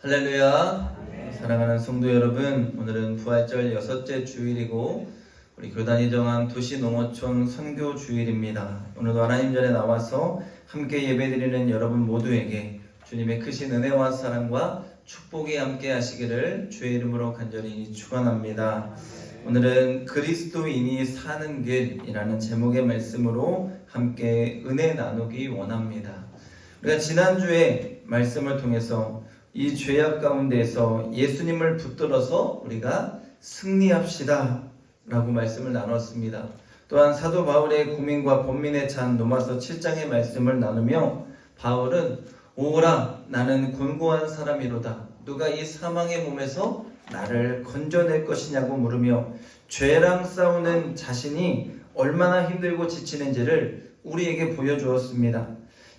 할렐루야. 사랑하는 성도 여러분, 오늘은 부활절 6째 주일이고 우리 교단이 정한 도시농어촌 선교 주일입니다. 오늘도 하나님 전에 나와서 함께 예배드리는 여러분 모두에게 주님의 크신 은혜와 사랑과 축복이 함께 하시기를 주의 이름으로 간절히 축원합니다. 오늘은 그리스도인이 사는 길이라는 제목의 말씀으로 함께 은혜 나누기 원합니다. 우리가 지난주에 말씀을 통해서 이 죄악 가운데에서 예수님을 붙들어서 우리가 승리합시다 라고 말씀을 나눴습니다. 또한 사도 바울의 고민과 번민에 찬 로마서 7장의 말씀을 나누며 바울은 오라 나는 곤고한 사람이로다 누가 이 사망의 몸에서 나를 건져낼 것이냐고 물으며 죄랑 싸우는 자신이 얼마나 힘들고 지치는지를 우리에게 보여주었습니다.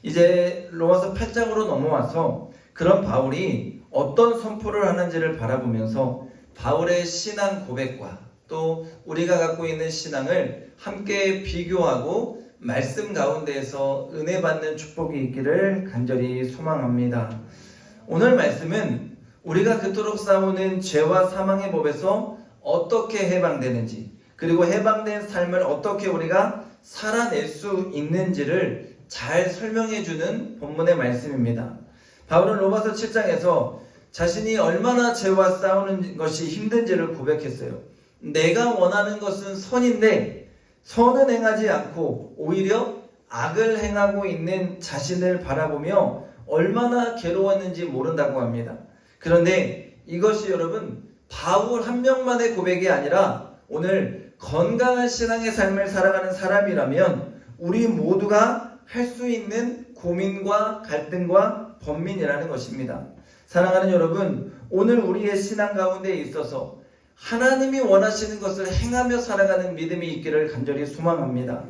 이제 로마서 8장으로 넘어와서 그런 바울이 어떤 선포를 하는지를 바라보면서 바울의 신앙 고백과 또 우리가 갖고 있는 신앙을 함께 비교하고 말씀 가운데에서 은혜 받는 축복이 있기를 간절히 소망합니다. 오늘 말씀은 우리가 그토록 싸우는 죄와 사망의 법에서 어떻게 해방되는지, 그리고 해방된 삶을 어떻게 우리가 살아낼 수 있는지를 잘 설명해주는 본문의 말씀입니다. 바울은 로마서 7장에서 자신이 얼마나 죄와 싸우는 것이 힘든지를 고백했어요. 내가 원하는 것은 선인데 선은 행하지 않고 오히려 악을 행하고 있는 자신을 바라보며 얼마나 괴로웠는지 모른다고 합니다. 그런데 이것이 여러분 바울 한 명만의 고백이 아니라 오늘 건강한 신앙의 삶을 살아가는 사람이라면 우리 모두가 할 수 있는 고민과 갈등과 번민이라는 것입니다. 사랑하는 여러분, 오늘 우리의 신앙 가운데 있어서 하나님이 원하시는 것을 행하며 살아가는 믿음이 있기를 간절히 소망합니다.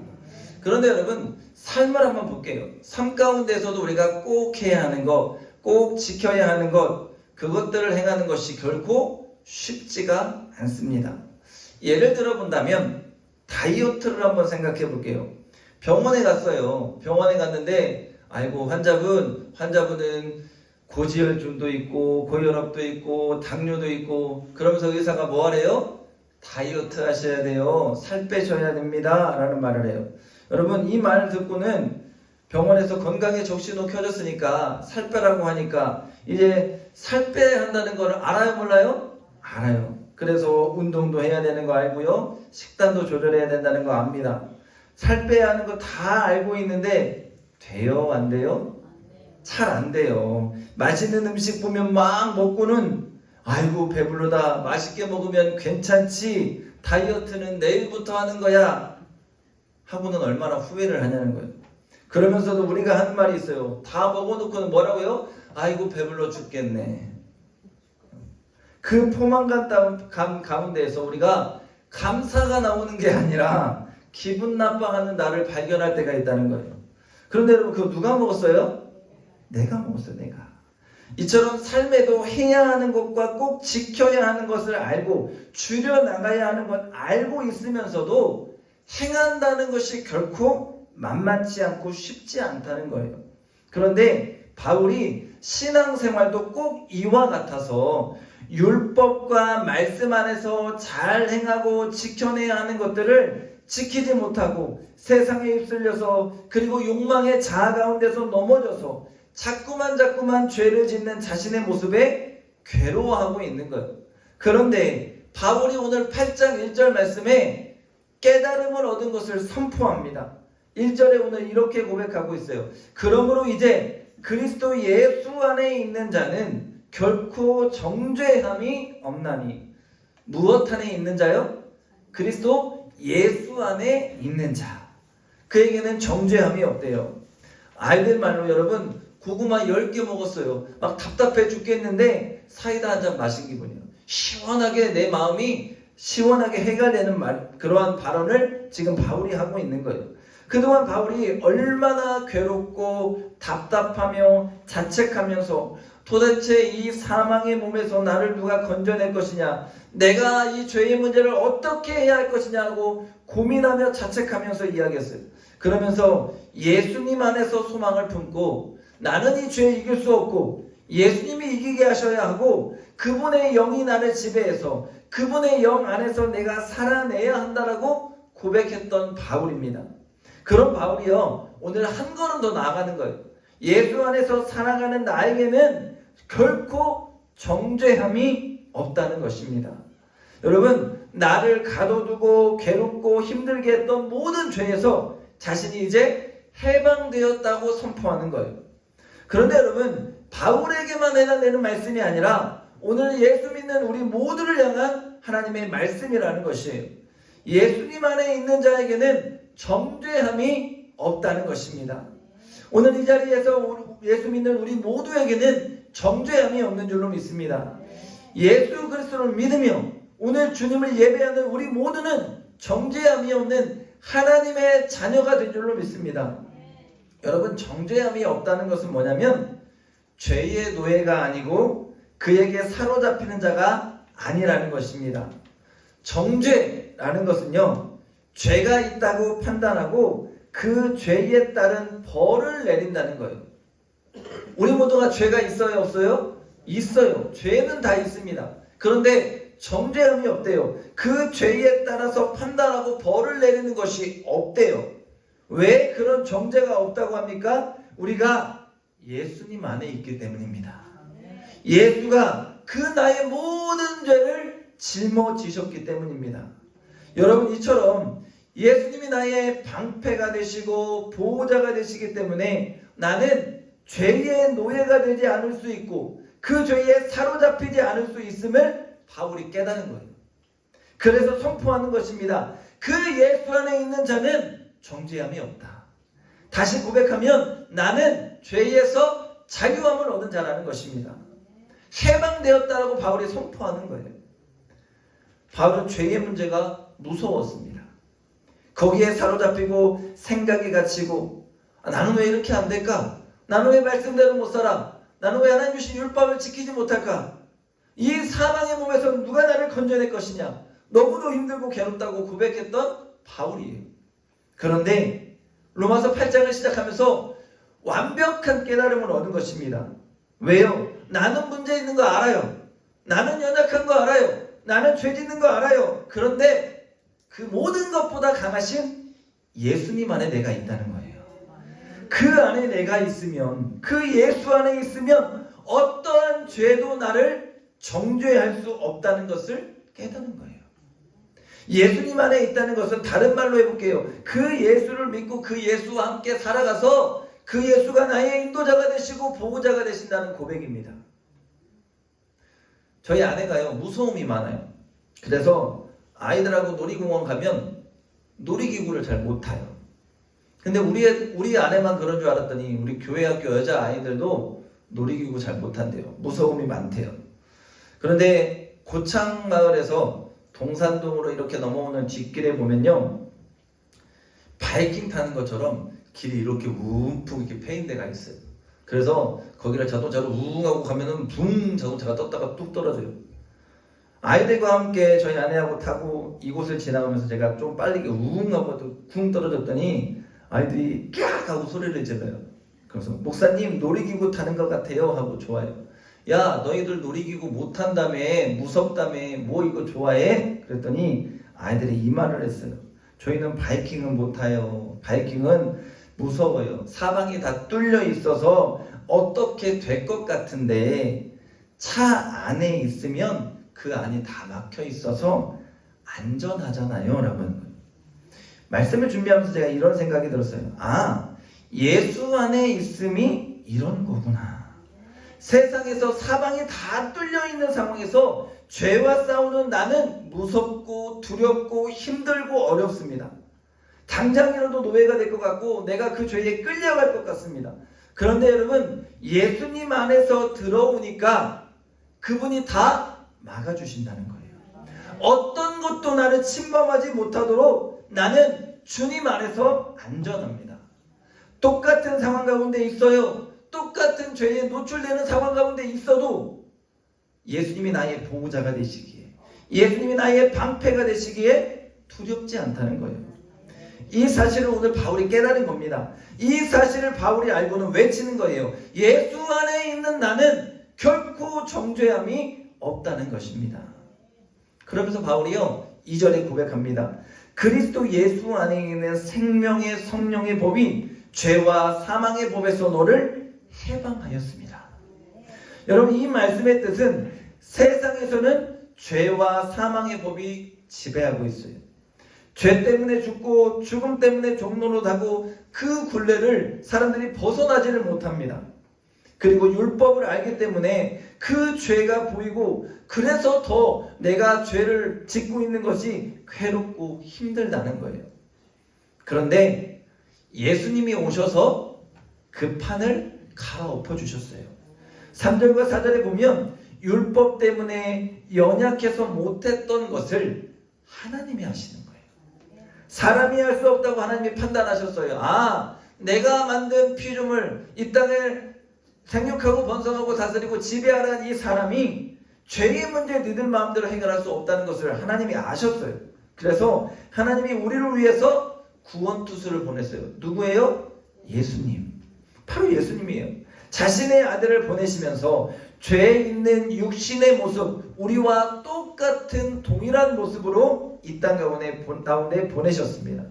그런데 여러분, 삶을 한번 볼게요. 삶 가운데서도 우리가 꼭 해야 하는 것, 꼭 지켜야 하는 것, 그것들을 행하는 것이 결코 쉽지가 않습니다. 예를 들어 본다면 다이어트를 한번 생각해 볼게요. 병원에 갔어요. 병원에 갔는데 아이고 환자분은 고지혈증도 있고 고혈압도 있고 당뇨도 있고 그러면서 의사가 뭐 하래요? 다이어트 하셔야 돼요. 살 빼셔야 됩니다. 라는 말을 해요. 여러분 이 말을 듣고는 병원에서 건강의 적신호 켜졌으니까 살 빼라고 하니까 이제 살 빼야 한다는 걸 알아요 몰라요? 알아요. 그래서 운동도 해야 되는 거 알고요. 식단도 조절해야 된다는 거 압니다. 살 빼야 하는 거 다 알고 있는데 돼요? 안 돼요? 잘 안 돼요. 맛있는 음식 보면 막 먹고는 아이고 배불러다 맛있게 먹으면 괜찮지 다이어트는 내일부터 하는 거야 하고는 얼마나 후회를 하냐는 거예요. 그러면서도 우리가 하는 말이 있어요. 다 먹어놓고는 뭐라고요? 아이고 배불러 죽겠네. 그 포만감 가운데에서 우리가 감사가 나오는 게 아니라 기분 나빠하는 나를 발견할 때가 있다는 거예요. 그런데 여러분 그거 누가 먹었어요? 내가 먹었어요. 내가. 이처럼 삶에도 해야 하는 것과 꼭 지켜야 하는 것을 알고 줄여나가야 하는 것 알고 있으면서도 행한다는 것이 결코 만만치 않고 쉽지 않다는 거예요. 그런데 바울이 신앙생활도 꼭 이와 같아서 율법과 말씀 안에서 잘 행하고 지켜내야 하는 것들을 지키지 못하고 세상에 휩쓸려서 그리고 욕망의 자아 가운데서 넘어져서 자꾸만 죄를 짓는 자신의 모습에 괴로워하고 있는 거예요. 그런데 바울이 오늘 8장 1절 말씀에 깨달음을 얻은 것을 선포합니다. 1절에 오늘 이렇게 고백하고 있어요. 그러므로 이제 그리스도 예수 안에 있는 자는 결코 정죄함이 없나니. 무엇 안에 있는 자요? 그리스도 예수 안에 있는 자. 그에게는 정죄함이 없대요. 아이들 말로 여러분 고구마 10개 먹었어요. 막 답답해 죽겠는데 사이다 한 잔 마신 기분이에요. 시원하게 내 마음이 시원하게 해결되는 그러한 발언을 지금 바울이 하고 있는 거예요. 그동안 바울이 얼마나 괴롭고 답답하며 자책하면서 도대체 이 사망의 몸에서 나를 누가 건져낼 것이냐, 내가 이 죄의 문제를 어떻게 해야 할 것이냐고 고민하며 자책하면서 이야기했어요. 그러면서 예수님 안에서 소망을 품고 나는 이 죄 이길 수 없고 예수님이 이기게 하셔야 하고 그분의 영이 나를 지배해서 그분의 영 안에서 내가 살아내야 한다라고 고백했던 바울입니다. 그런 바울이요, 오늘 한 걸음 더 나아가는 거예요. 예수 안에서 살아가는 나에게는 결코 정죄함이 없다는 것입니다. 여러분, 나를 가둬두고 괴롭고 힘들게 했던 모든 죄에서 자신이 이제 해방되었다고 선포하는 거예요. 그런데 여러분, 바울에게만 해당되는 말씀이 아니라 오늘 예수 믿는 우리 모두를 향한 하나님의 말씀이라는 것이에요. 예수님 안에 있는 자에게는 정죄함이 없다는 것입니다. 오늘 이 자리에서 예수 믿는 우리 모두에게는 정죄함이 없는 줄로 믿습니다. 예수 그리스도를 믿으며 오늘 주님을 예배하는 우리 모두는 정죄함이 없는 하나님의 자녀가 된 줄로 믿습니다. 여러분, 정죄함이 없다는 것은 뭐냐면 죄의 노예가 아니고 그에게 사로잡히는 자가 아니라는 것입니다. 정죄라는 것은요, 죄가 있다고 판단하고 그 죄에 따른 벌을 내린다는 거예요. 우리 모두가 죄가 있어요, 없어요? 있어요. 죄는 다 있습니다. 그런데 정죄함이 없대요. 그 죄에 따라서 판단하고 벌을 내리는 것이 없대요. 왜 그런 정죄가 없다고 합니까? 우리가 예수님 안에 있기 때문입니다. 예수가 그 나의 모든 죄를 짊어지셨기 때문입니다. 여러분, 이처럼 예수님이 나의 방패가 되시고 보호자가 되시기 때문에 나는 죄의 노예가 되지 않을 수 있고 그 죄에 사로잡히지 않을 수 있음을 바울이 깨닫는 거예요. 그래서 선포하는 것입니다. 그 예수 안에 있는 자는 정죄함이 없다. 다시 고백하면 나는 죄에서 자유함을 얻은 자라는 것입니다. 해방되었다라고 바울이 선포하는 거예요. 바울은 죄의 문제가 무서웠습니다. 거기에 사로잡히고 생각이 갇히고 나는 왜 이렇게 안 될까? 나는 왜 말씀대로 못 살아? 나는 왜 하나님 주신 율법을 지키지 못할까? 이 사망의 몸에서 누가 나를 건져낼 것이냐? 너무도 힘들고 괴롭다고 고백했던 바울이에요. 그런데 로마서 8장을 시작하면서 완벽한 깨달음을 얻은 것입니다. 왜요? 나는 문제 있는 거 알아요. 나는 연약한 거 알아요. 나는 죄 짓는 거 알아요. 그런데 그 모든 것보다 강하신 예수님 안에 내가 있다는 거예요. 그 안에 내가 있으면, 그 예수 안에 있으면 어떠한 죄도 나를 정죄할 수 없다는 것을 깨닫는 거예요. 예수님 안에 있다는 것은 다른 말로 해볼게요. 그 예수를 믿고 그 예수와 함께 살아가서 그 예수가 나의 인도자가 되시고 보호자가 되신다는 고백입니다. 저희 아내가요, 무서움이 많아요. 그래서 아이들하고 놀이공원 가면 놀이기구를 잘 못 타요. 근데 우리 아내만 그런 줄 알았더니 우리 교회 학교 여자 아이들도 놀이기구 잘 못 탄대요. 무서움이 많대요. 그런데 고창마을에서 동산동으로 이렇게 넘어오는 뒷길에 보면요, 바이킹 타는 것처럼 길이 이렇게 움푹 이렇게 패인 데가 있어요. 그래서 거기를 자동차로 우웅 하고 가면은 붕 자동차가 떴다가 뚝 떨어져요. 아이들과 함께 저희 아내하고 타고 이곳을 지나가면서 제가 좀 빨리 우웅 하고 또 쿵 떨어졌더니 아이들이 깍 하고 소리를 질러요. 그래서 목사님 놀이기구 타는 것 같아요 하고 좋아요. 야, 너희들 놀이기구 못 탄다며, 무섭다며, 뭐 이거 좋아해? 그랬더니 아이들이 이 말을 했어요. 저희는 바이킹은 못 타요. 바이킹은 무서워요. 사방이 다 뚫려 있어서 어떻게 될 것 같은데 차 안에 있으면 그 안이 다 막혀 있어서 안전하잖아요 라고 하는 거예요. 말씀을 준비하면서 제가 이런 생각이 들었어요. 아, 예수 안에 있음이 이런 거구나. 세상에서 사방이 다 뚫려 있는 상황에서 죄와 싸우는 나는 무섭고 두렵고 힘들고 어렵습니다. 당장이라도 노예가 될 것 같고 내가 그 죄에 끌려갈 것 같습니다. 그런데 여러분, 예수님 안에서 들어오니까 그분이 다 막아주신다는 거예요. 어떤 것도 나를 침범하지 못하도록 나는 주님 안에서 안전합니다. 똑같은 상황 가운데 있어요. 똑같은 죄에 노출되는 상황 가운데 있어도 예수님이 나의 보호자가 되시기에, 예수님이 나의 방패가 되시기에 두렵지 않다는 거예요. 이 사실을 오늘 바울이 깨달은 겁니다. 이 사실을 바울이 알고는 외치는 거예요. 예수 안에 있는 나는 결코 정죄함이 없다는 것입니다. 그러면서 바울이요 2절에 고백합니다. 그리스도 예수 안에 있는 생명의 성령의 법이 죄와 사망의 법에서 너를 해방하였습니다. 여러분, 이 말씀의 뜻은 세상에서는 죄와 사망의 법이 지배하고 있어요. 죄 때문에 죽고 죽음 때문에 종로로 가고 그 굴레를 사람들이 벗어나지를 못합니다. 그리고 율법을 알기 때문에 그 죄가 보이고 그래서 더 내가 죄를 짓고 있는 것이 괴롭고 힘들다는 거예요. 그런데 예수님이 오셔서 그 판을 갈아엎어 주셨어요. 3절과 4절에 보면 율법 때문에 연약해서 못했던 것을 하나님이 하시는 거예요. 사람이 할 수 없다고 하나님이 판단하셨어요. 내가 만든 피조물 이 땅을 생육하고 번성하고 다스리고 지배하라는 이 사람이 죄의 문제 너희들 마음대로 해결할 수 없다는 것을 하나님이 아셨어요. 그래서 하나님이 우리를 위해서 구원투수를 보냈어요. 누구예요? 예수님. 바로 예수님이에요. 자신의 아들을 보내시면서 죄에 있는 육신의 모습, 우리와 똑같은 동일한 모습으로 이 땅 가운데 보내셨습니다.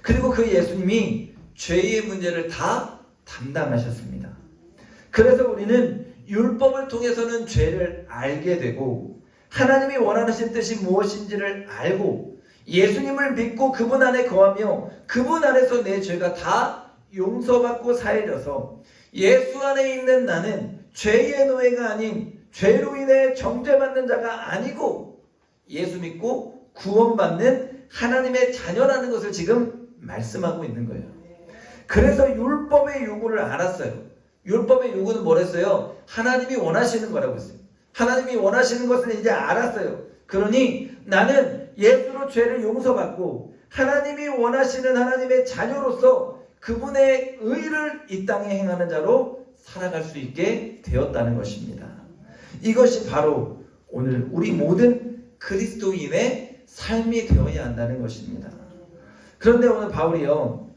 그리고 그 예수님이 죄의 문제를 다 담당하셨습니다. 그래서 우리는 율법을 통해서는 죄를 알게 되고 하나님이 원하신 뜻이 무엇인지를 알고 예수님을 믿고 그분 안에 거하며 그분 안에서 내 죄가 다 용서받고 사해져서 예수 안에 있는 나는 죄의 노예가 아닌 죄로 인해 정죄받는 자가 아니고 예수 믿고 구원받는 하나님의 자녀라는 것을 지금 말씀하고 있는 거예요. 그래서 율법의 요구를 알았어요. 율법의 요구는 뭐랬어요? 하나님이 원하시는 거라고 했어요. 하나님이 원하시는 것을 이제 알았어요. 그러니 나는 예수로 죄를 용서받고 하나님이 원하시는 하나님의 자녀로서 그분의 의를 이 땅에 행하는 자로 살아갈 수 있게 되었다는 것입니다. 이것이 바로 오늘 우리 모든 그리스도인의 삶이 되어야 한다는 것입니다. 그런데 오늘 바울이요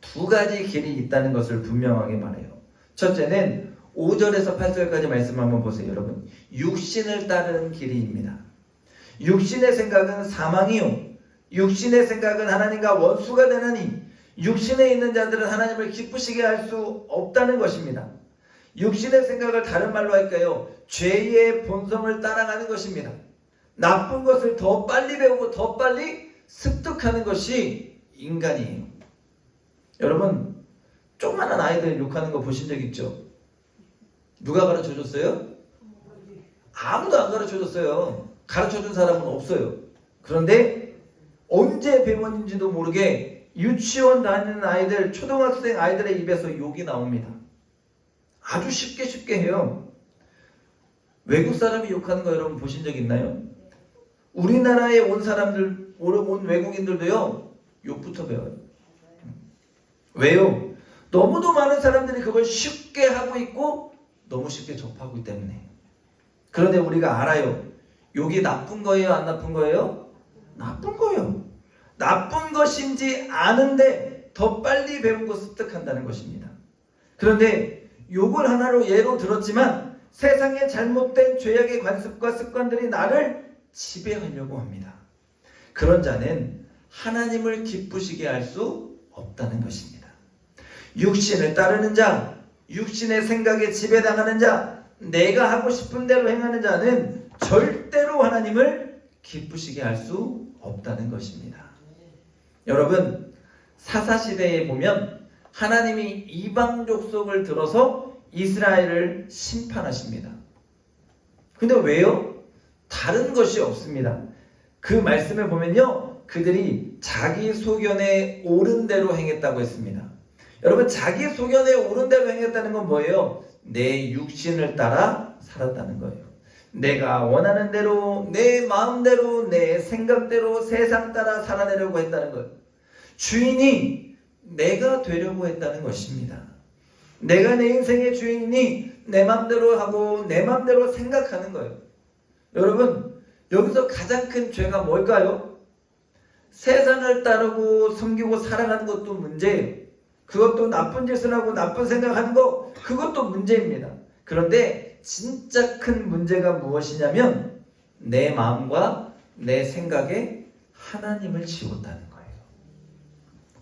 2가지 길이 있다는 것을 분명하게 말해요. 첫째는 5절에서 8절까지 말씀 한번 보세요. 여러분, 육신을 따르는 길이입니다. 육신의 생각은 사망이요 육신의 생각은 하나님과 원수가 되나니 육신에 있는 자들은 하나님을 기쁘시게 할 수 없다는 것입니다. 육신의 생각을 다른 말로 할까요? 죄의 본성을 따라가는 것입니다. 나쁜 것을 더 빨리 배우고 더 빨리 습득하는 것이 인간이에요. 여러분, 조그마한 아이들 욕하는 거 보신 적 있죠? 누가 가르쳐 줬어요? 아무도 안 가르쳐 줬어요. 가르쳐 준 사람은 없어요. 그런데 언제 배웠는지도 모르게 유치원 다니는 아이들, 초등학생 아이들의 입에서 욕이 나옵니다. 아주 쉽게 해요. 외국 사람이 욕하는 거 여러분 보신 적 있나요? 우리나라에 온 사람들, 온 외국인들도요 욕부터 배워요. 왜요? 너무도 많은 사람들이 그걸 쉽게 하고 있고 너무 쉽게 접하고 있기 때문에. 그런데 우리가 알아요. 욕이 나쁜 거예요? 안 나쁜 거예요? 나쁜 거예요. 나쁜 것인지 아는데 더 빨리 배우고 습득한다는 것입니다. 그런데 욕을 하나로 예로 들었지만 세상의 잘못된 죄악의 관습과 습관들이 나를 지배하려고 합니다. 그런 자는 하나님을 기쁘시게 할 수 없다는 것입니다. 육신을 따르는 자, 육신의 생각에 지배당하는 자, 내가 하고 싶은 대로 행하는 자는 절대로 하나님을 기쁘시게 할 수 없다는 것입니다. 여러분, 사사시대에 보면 하나님이 이방 족속을 들어서 이스라엘을 심판하십니다. 근데 왜요? 다른 것이 없습니다. 그 말씀을 보면요, 그들이 자기 소견에 옳은 대로 행했다고 했습니다. 여러분, 자기 소견에 옳은 대로 행했다는 건 뭐예요? 내 육신을 따라 살았다는 거예요. 내가 원하는 대로, 내 마음대로, 내 생각대로 세상 따라 살아내려고 했다는 거예요. 주인이 내가 되려고 했다는 것입니다. 내가 내 인생의 주인이니 내 마음대로 하고 내 마음대로 생각하는 거예요. 여러분, 여기서 가장 큰 죄가 뭘까요? 세상을 따르고 섬기고 살아가는 것도 문제예요. 그것도 나쁜 짓을 하고 나쁜 생각하는 거, 그것도 문제입니다. 그런데 진짜 큰 문제가 무엇이냐면 내 마음과 내 생각에 하나님을 지웠다는 거예요.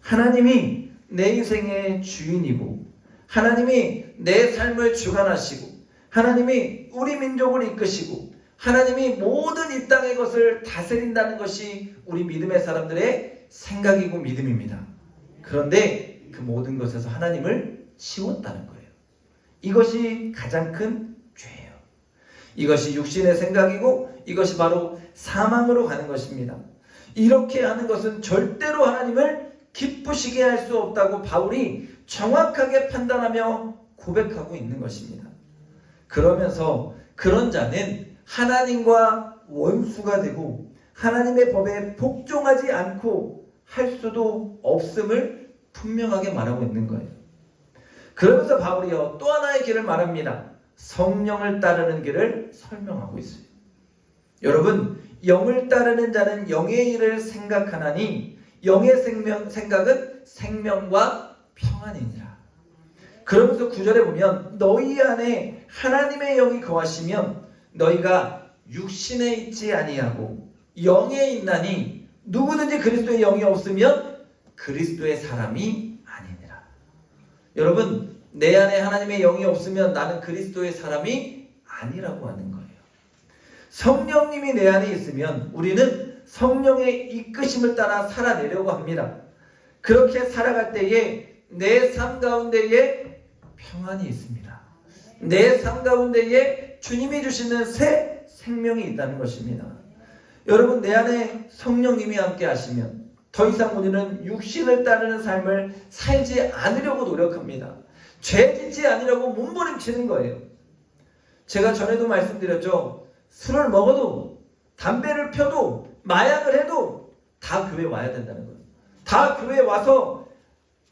하나님이 내 인생의 주인이고 하나님이 내 삶을 주관하시고 하나님이 우리 민족을 이끄시고 하나님이 모든 이 땅의 것을 다스린다는 것이 우리 믿음의 사람들의 생각이고 믿음입니다. 그런데 그 모든 것에서 하나님을 지웠다는 거예요. 이것이 가장 큰 죄예요. 이것이 육신의 생각이고 이것이 바로 사망으로 가는 것입니다. 이렇게 하는 것은 절대로 하나님을 기쁘시게 할 수 없다고 바울이 정확하게 판단하며 고백하고 있는 것입니다. 그러면서 그런 자는 하나님과 원수가 되고 하나님의 법에 복종하지 않고 할 수도 없음을 분명하게 말하고 있는 거예요. 그러면서 바울이요 또 하나의 길을 말합니다. 성령을 따르는 길을 설명하고 있어요. 여러분, 영을 따르는 자는 영의 일을 생각하나니 영의 생각은 생명과 평안이니라. 그러면서 9절에 보면 너희 안에 하나님의 영이 거하시면 너희가 육신에 있지 아니하고 영에 있나니 누구든지 그리스도의 영이 없으면 그리스도의 사람이 아니니라. 여러분, 내 안에 하나님의 영이 없으면 나는 그리스도의 사람이 아니라고 하는 거예요. 성령님이 내 안에 있으면 우리는 성령의 이끄심을 따라 살아내려고 합니다. 그렇게 살아갈 때에 내 삶 가운데에 평안이 있습니다. 내 삶 가운데에 주님이 주시는 새 생명이 있다는 것입니다. 여러분, 내 안에 성령님이 함께 하시면 더 이상 우리는 육신을 따르는 삶을 살지 않으려고 노력합니다. 죄 짓지 않으려고 몸부림치는 거예요. 제가 전에도 말씀드렸죠. 술을 먹어도 담배를 펴도 마약을 해도 다 교회에 와야 된다는 거예요. 다 교회에 와서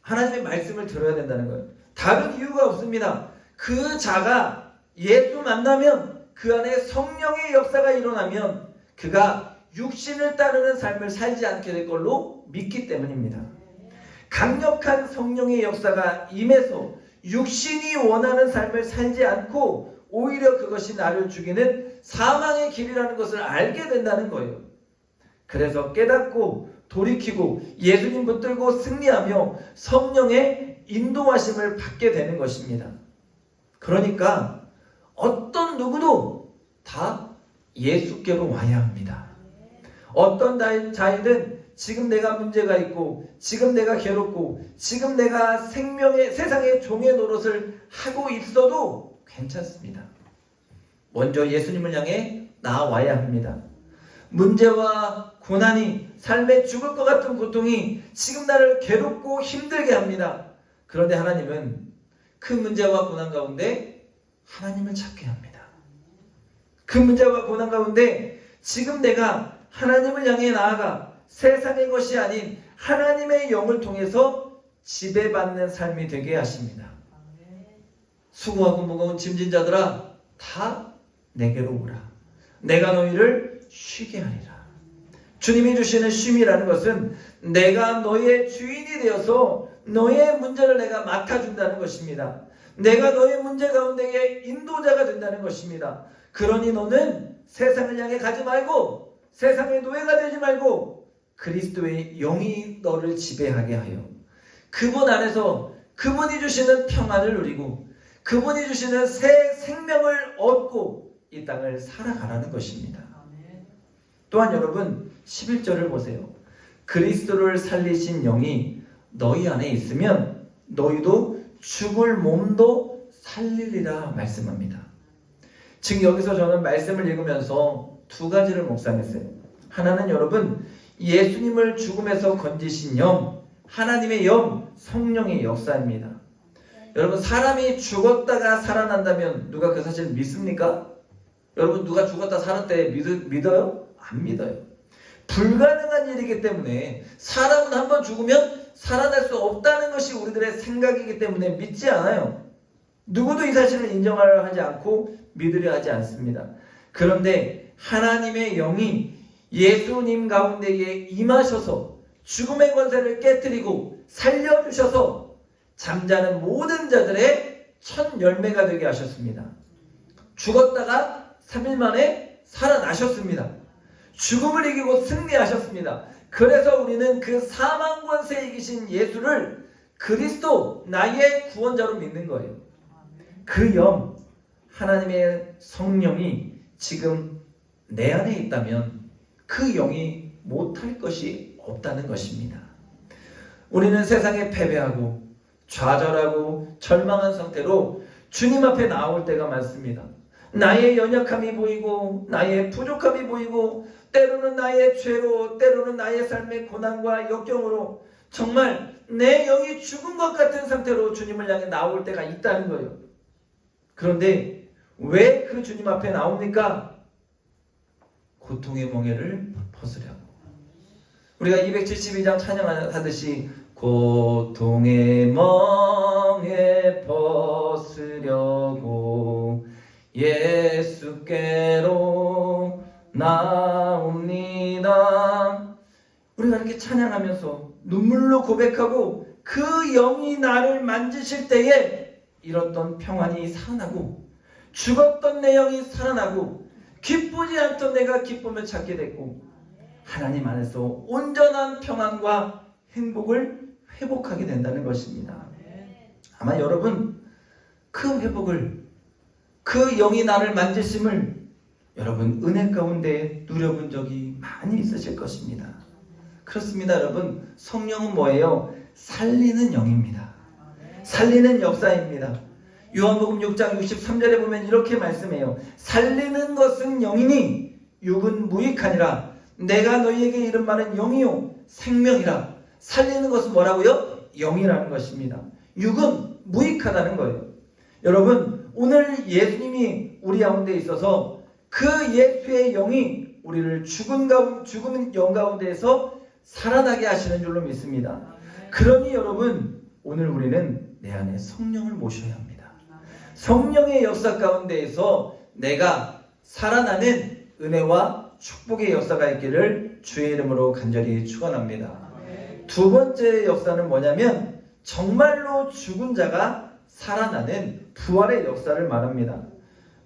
하나님의 말씀을 들어야 된다는 거예요. 다른 이유가 없습니다. 그 자가 예수 만나면 그 안에 성령의 역사가 일어나면 그가 육신을 따르는 삶을 살지 않게 될 걸로 믿기 때문입니다. 강력한 성령의 역사가 임해서 육신이 원하는 삶을 살지 않고 오히려 그것이 나를 죽이는 사망의 길이라는 것을 알게 된다는 거예요. 그래서 깨닫고 돌이키고 예수님 붙들고 승리하며 성령의 인도하심을 받게 되는 것입니다. 그러니까 어떤 누구도 다 예수께로 와야 합니다. 어떤 자이든 지금 내가 문제가 있고 지금 내가 괴롭고 지금 내가 세상의 종의 노릇을 하고 있어도 괜찮습니다. 먼저 예수님을 향해 나와야 합니다. 문제와 고난이 삶에 죽을 것 같은 고통이 지금 나를 괴롭고 힘들게 합니다. 그런데 하나님은 그 문제와 고난 가운데 하나님을 찾게 합니다. 그 문제와 고난 가운데 지금 내가 하나님을 향해 나아가 세상의 것이 아닌 하나님의 영을 통해서 지배받는 삶이 되게 하십니다. 수고하고 무거운 짐진 자들아 다 내게로 오라. 내가 너희를 쉬게 하리라. 주님이 주시는 쉼이라는 것은 내가 너의 주인이 되어서 너의 문제를 내가 맡아준다는 것입니다. 내가 너의 문제 가운데에 인도자가 된다는 것입니다. 그러니 너는 세상을 향해 가지 말고 세상의 노예가 되지 말고 그리스도의 영이 너를 지배하게 하여 그분 안에서 그분이 주시는 평안을 누리고 그분이 주시는 새 생명을 얻고 이 땅을 살아가라는 것입니다. 또한 여러분 11절을 보세요. 그리스도를 살리신 영이 너희 안에 있으면 너희도 죽을 몸도 살리리라 말씀합니다. 지금 여기서 저는 말씀을 읽으면서 두 가지를 묵상했어요. 하나는 여러분 예수님을 죽음에서 건지신 영, 하나님의 영, 성령의 역사입니다. 여러분 사람이 죽었다가 살아난다면 누가 그 사실을 믿습니까? 여러분 누가 죽었다 살았대 믿어요? 안 믿어요. 불가능한 일이기 때문에 사람은 한번 죽으면 살아날 수 없다는 것이 우리들의 생각이기 때문에 믿지 않아요. 누구도 이 사실을 인정하려 하지 않고 믿으려 하지 않습니다. 그런데 하나님의 영이 예수님 가운데에 임하셔서 죽음의 권세를 깨뜨리고 살려주셔서 잠자는 모든 자들의 첫 열매가 되게 하셨습니다. 죽었다가 3일 만에 살아나셨습니다. 죽음을 이기고 승리하셨습니다. 그래서 우리는 그 사망 권세에 이기신 예수를 그리스도 나의 구원자로 믿는 거예요. 그 영, 하나님의 성령이 지금 내 안에 있다면 그 영이 못할 것이 없다는 것입니다. 우리는 세상에 패배하고 좌절하고 절망한 상태로 주님 앞에 나올 때가 많습니다. 나의 연약함이 보이고 나의 부족함이 보이고 때로는 나의 죄로 때로는 나의 삶의 고난과 역경으로 정말 내 영이 죽은 것 같은 상태로 주님을 향해 나올 때가 있다는 거예요. 그런데 왜 그 주님 앞에 나옵니까? 고통의 멍에를 벗으려고. 우리가 272장 찬양하듯이 고통의 멍에 벗으려고 예수께로 나옵니다. 우리가 이렇게 찬양하면서 눈물로 고백하고 그 영이 나를 만지실 때에 잃었던 평안이 살아나고 죽었던 내 영이 살아나고 기쁘지 않던 내가 기쁨을 찾게 됐고 하나님 안에서 온전한 평안과 행복을 회복하게 된다는 것입니다. 아마 여러분 그 회복을 그 영이 나를 만지심을 여러분 은혜 가운데 누려본 적이 많이 있으실 것입니다. 그렇습니다. 여러분 성령은 뭐예요? 살리는 영입니다. 살리는 역사입니다. 요한복음 6장 63절에 보면 이렇게 말씀해요. 살리는 것은 영이니 육은 무익하니라. 내가 너희에게 이른 말은 영이요 생명이라. 살리는 것은 뭐라고요? 영이라는 것입니다. 육은 무익하다는 거예요. 여러분 오늘 예수님이 우리 가운데 있어서 그 예수의 영이 우리를 죽은 영 가운데에서 살아나게 하시는 줄로 믿습니다. 그러니 여러분 오늘 우리는 내 안에 성령을 모셔야 합니다. 성령의 역사 가운데에서 내가 살아나는 은혜와 축복의 역사가 있기를 주의 이름으로 간절히 축원합니다. 두 번째 역사는 뭐냐면 정말로 죽은 자가 살아나는 부활의 역사를 말합니다.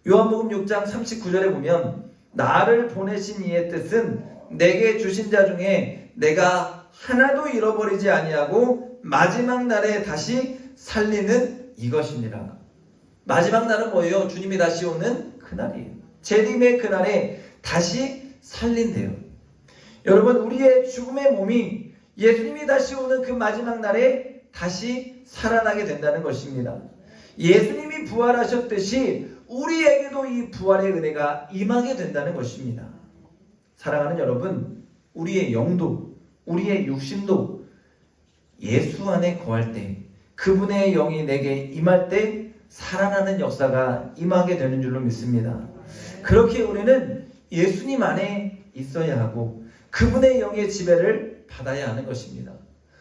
요한복음 6장 39절에 보면 나를 보내신 이의 뜻은 내게 주신 자 중에 내가 하나도 잃어버리지 아니하고 마지막 날에 다시 살리는 이것이니라. 마지막 날은 뭐예요? 주님이 다시 오는 그날이에요. 재림의 그날에 다시 살린대요. 여러분 우리의 죽음의 몸이 예수님이 다시 오는 그 마지막 날에 다시 살아나게 된다는 것입니다. 예수님이 부활하셨듯이 우리에게도 이 부활의 은혜가 임하게 된다는 것입니다. 사랑하는 여러분, 우리의 영도 우리의 육신도 예수 안에 거할 때 그분의 영이 내게 임할 때 살아나는 역사가 임하게 되는 줄로 믿습니다. 그렇게 우리는 예수님 안에 있어야 하고 그분의 영의 지배를 받아야 하는 것입니다.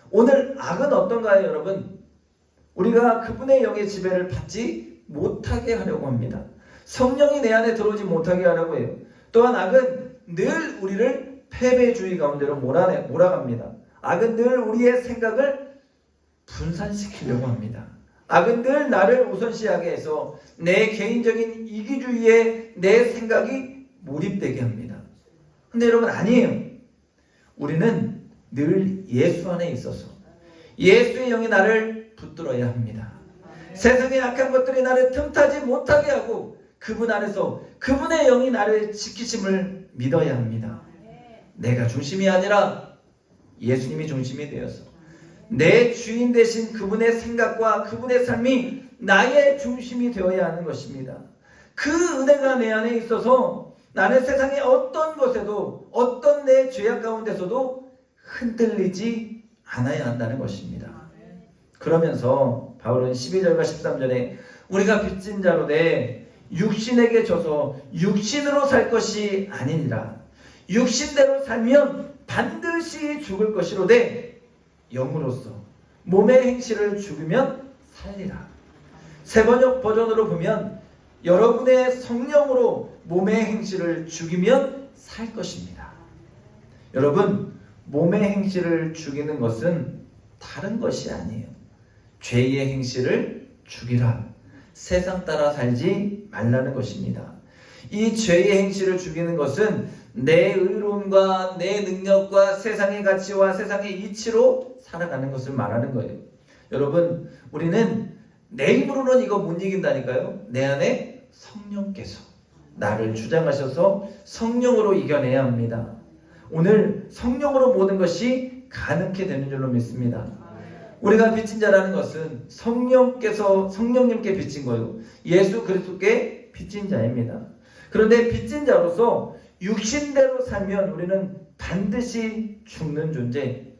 오늘 악은 어떤가요, 여러분? 우리가 그분의 영의 지배를 받지 못하게 하려고 합니다. 성령이 내 안에 들어오지 못하게 하려고 해요. 또한 악은 늘 우리를 패배주의 가운데로 몰아갑니다. 악은 늘 우리의 생각을 분산시키려고 합니다. 악은 늘 나를 우선시하게 해서 내 개인적인 이기주의에 내 생각이 몰입되게 합니다. 근데 여러분 아니에요. 우리는 늘 예수 안에 있어서 예수의 영이 나를 붙들어야 합니다. 세상의 악한 것들이 나를 틈타지 못하게 하고 그분 안에서 그분의 영이 나를 지키심을 믿어야 합니다. 내가 중심이 아니라 예수님이 중심이 되어서 내 주인 되신 그분의 생각과 그분의 삶이 나의 중심이 되어야 하는 것입니다. 그 은혜가 내 안에 있어서 나는 세상의 어떤 것에도 어떤 내 죄악 가운데서도 흔들리지 않아야 한다는 것입니다. 그러면서 바울은 12절과 13절에 우리가 빚진 자로 돼 육신에게 져서 육신으로 살 것이 아니니라. 육신대로 살면 반드시 죽을 것이로되 영으로서 몸의 행실을 죽이면 살리라. 세번역 버전으로 보면 여러분의 성령으로 몸의 행실을 죽이면 살 것입니다. 여러분 몸의 행실을 죽이는 것은 다른 것이 아니에요. 죄의 행실을 죽이라. 세상 따라 살지 말라는 것입니다. 이 죄의 행실을 죽이는 것은 내 의로움과 내 능력과 세상의 가치와 세상의 이치로 살아가는 것을 말하는 거예요. 여러분, 우리는 내 힘으로는 이거 못 이긴다니까요. 내 안에 성령께서 나를 주장하셔서 성령으로 이겨내야 합니다. 오늘 성령으로 모든 것이 가능케 되는 줄로 믿습니다. 우리가 빚진 자라는 것은 성령님께 빚진 거예요. 예수 그리스도께 빚진 자입니다. 그런데 빚진 자로서 육신대로 살면 우리는 반드시 죽는 존재,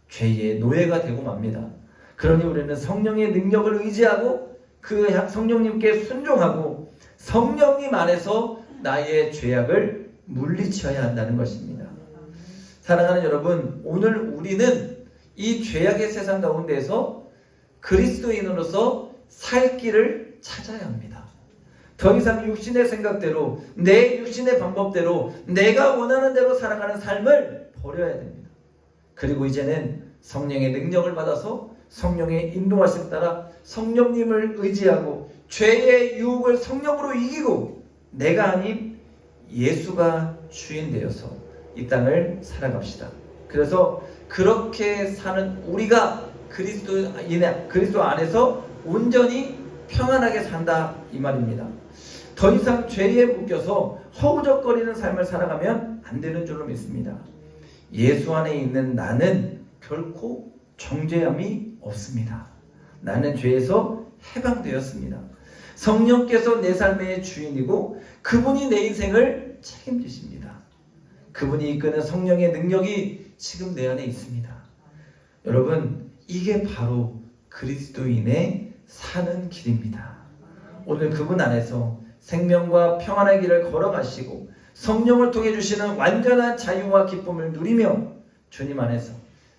죄의 노예가 되고 맙니다. 그러니 우리는 성령의 능력을 의지하고 그 성령님께 순종하고 성령님 안에서 나의 죄악을 물리쳐야 한다는 것입니다. 사랑하는 여러분, 오늘 우리는 이 죄악의 세상 가운데에서 그리스도인으로서 살 길을 찾아야 합니다. 더 이상 육신의 생각대로, 내 육신의 방법대로, 내가 원하는 대로 살아가는 삶을 버려야 됩니다. 그리고 이제는 성령의 능력을 받아서 성령의 인도하심 따라 성령님을 의지하고 죄의 유혹을 성령으로 이기고 내가 아닌 예수가 주인 되어서 이 땅을 살아갑시다. 그래서 그렇게 사는 우리가 그리스도 안에서 온전히 평안하게 산다 이 말입니다. 더 이상 죄에 묶여서 허우적거리는 삶을 살아가면 안 되는 줄로 믿습니다. 예수 안에 있는 나는 결코 정죄함이 없습니다. 나는 죄에서 해방되었습니다. 성령께서 내 삶의 주인이고 그분이 내 인생을 책임지십니다. 그분이 이끄는 성령의 능력이 지금 내 안에 있습니다. 여러분, 이게 바로 그리스도인의 사는 길입니다. 오늘 그분 안에서 생명과 평안의 길을 걸어가시고 성령을 통해 주시는 완전한 자유와 기쁨을 누리며 주님 안에서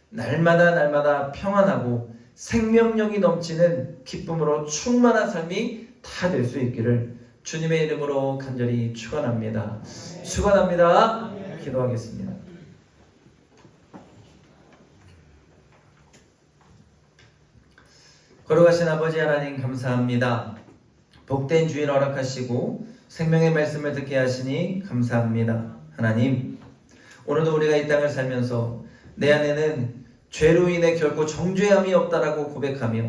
날마다 평안하고 생명력이 넘치는 기쁨으로 충만한 삶이 다 될 수 있기를 주님의 이름으로 간절히 축원합니다. 축원합니다. 기도하겠습니다. 걸어가신 아버지 하나님 감사합니다. 복된 주일 허락하시고 생명의 말씀을 듣게 하시니 감사합니다. 하나님, 오늘도 우리가 이 땅을 살면서 내 안에는 죄로 인해 결코 정죄함이 없다라고 고백하며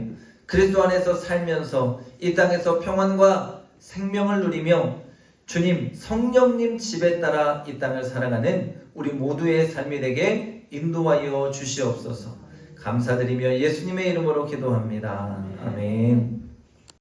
그리스도 안에서 살면서 이 땅에서 평안과 생명을 누리며 주님, 성령님 집에 따라 이 땅을 살아가는 우리 모두의 삶이 되게 인도하여 주시옵소서. 감사드리며 예수님의 이름으로 기도합니다. 아멘.